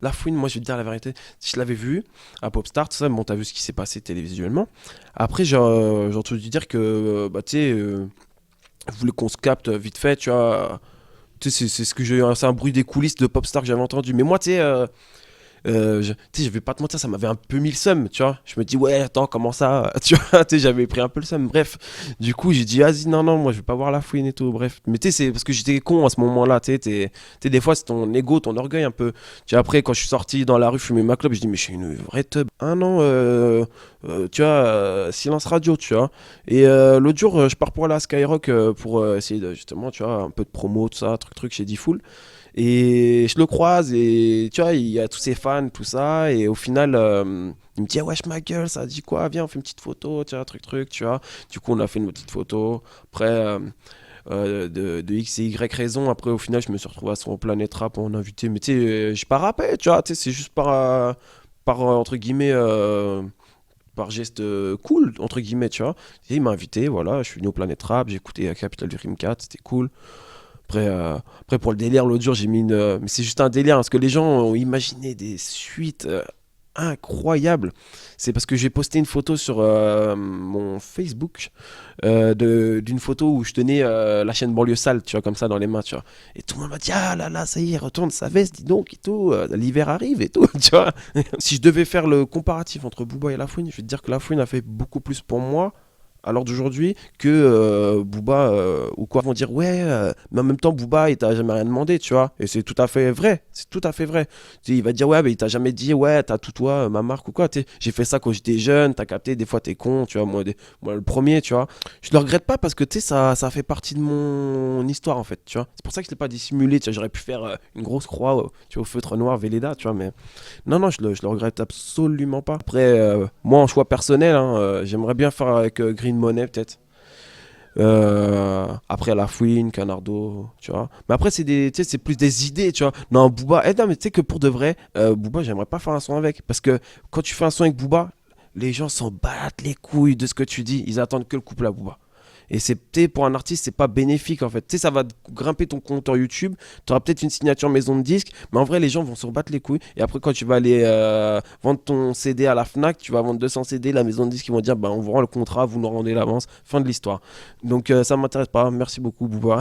La Fouine, moi je vais te dire la vérité, je l'avais vu à Popstar, tout ça, bon t'as vu ce qui s'est passé télévisuellement. Après j'ai entendu dire que, bah tu sais, je voulais qu'on se capte vite fait, tu vois. Tu sais, c'est ce que c'est un bruit des coulisses de Popstar que j'avais entendu. Mais moi, tu sais, tu sais, je vais pas te mentir, ça m'avait un peu mis le seum, tu vois. Je me dis, ouais, attends, comment ça? Tu vois, tu sais, j'avais pris un peu le seum. Bref, du coup, j'ai dit, vas-y, non, non, moi, je vais pas voir la fouine et tout. Bref, mais tu sais, c'est parce que j'étais con à ce moment-là, tu sais, des fois, c'est ton ego, ton orgueil un peu. Tu vois, après, quand je suis sorti dans la rue fumer ma clope, je dis, mais je suis une vraie teub. Un an, tu vois, silence radio, tu vois. Et l'autre jour, je pars pour aller à Skyrock pour essayer de, justement, tu vois, un peu de promo, tout ça, truc, chez D-Fool. Et je le croise et tu vois, il y a tous ses fans, tout ça. Et au final, il me dit, ah, wesh, ma gueule, ça dit quoi? Viens, on fait une petite photo, tu vois, truc, tu vois. Du coup, on a fait une petite photo. Après, de X et Y raison, après, au final, je me suis retrouvé à son Planète Rap en invité. Mais tu sais, j'ai pas rappé, tu vois, tu sais, c'est juste entre guillemets, par geste cool, entre guillemets, tu vois. Et il m'a invité, voilà, je suis venu au Planète Rap, j'ai écouté Capital du Rim 4, c'était cool. Après, pour le délire, l'autre jour, j'ai mis une. Mais c'est juste un délire, hein, parce que les gens ont imaginé des suites incroyables. C'est parce que j'ai posté une photo sur mon Facebook d'une photo où je tenais la chaîne banlieue sale, tu vois, comme ça dans les mains, tu vois. Et tout le monde m'a dit, ah là là, ça y est, retourne sa veste, dis donc, et tout, l'hiver arrive et tout, tu vois. Si je devais faire le comparatif entre Booba et La Fouine, je vais te dire que La Fouine a fait beaucoup plus pour moi à l'heure d'aujourd'hui que Booba ou quoi vont dire ouais mais en même temps Booba il t'a jamais rien demandé tu vois et c'est tout à fait vrai, c'est tout à fait vrai. Tu sais, il va te dire ouais mais il t'a jamais dit ouais t'as tout toi ma marque ou quoi. Tu sais, j'ai fait ça quand j'étais jeune, t'as capté, des fois t'es con tu vois, moi le premier tu vois, je le regrette pas parce que tu sais ça fait partie de mon histoire en fait tu vois, c'est pour ça que je l'ai pas dissimulé tu vois, j'aurais pu faire une grosse croix tu vois, au feutre noir Véleda tu vois, mais non, non, je le regrette absolument pas. Après, moi, en choix personnel, hein, j'aimerais bien faire avec Green Money, peut-être. Après, La Fouine, Canardo, tu vois. Mais après, tu sais, c'est plus des idées, tu vois. Non, Booba, non, mais tu sais que pour de vrai, Booba, j'aimerais pas faire un son avec. Parce que quand tu fais un son avec Booba, les gens s'en battent les couilles de ce que tu dis. Ils attendent que le couple à Booba. Et c'est peut-être pour un artiste, c'est pas bénéfique en fait. Tu sais, ça va grimper ton compteur YouTube. Tu auras peut-être une signature maison de disque, mais en vrai, les gens vont se rebattre les couilles. Et après, quand tu vas aller vendre ton CD à la Fnac, tu vas vendre 200 CD. La maison de disque, ils vont dire bah, on vous rend le contrat, vous nous rendez l'avance. Fin de l'histoire. Donc, ça m'intéresse pas. Merci beaucoup, Bouba.